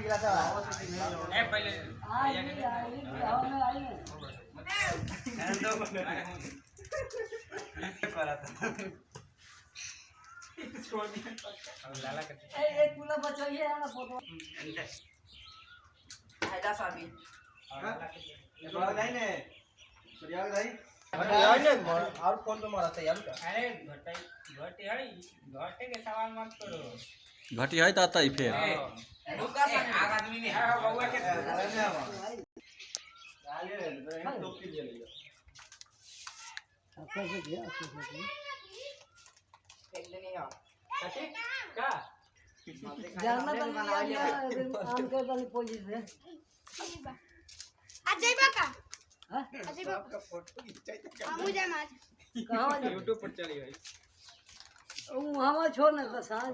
गिरा था ए पहले छोड़ दिया लाला करते एक कूला बचाइए ना फोटो हैदा साहब बड़ा नहीं ने सुरियाल भाई यार ने और कौन तो मारा था यार अरे घटे के सवाल मत करो घटी है तो आता ही फिर रुका सा आग आदमी ने है बउआ के डाले टोपी ले लिया अच्छा से दिया अच्छा से एक दिन ही आओ ठीक का जानना तो नहीं आया आम के वाली पोजीशन है आज जाइबा का हां आज जाइबा आपका फोटो खिंचाई था हमू जाम आज कहां YouTube पर चली भाई वहां छोड़ने का साथ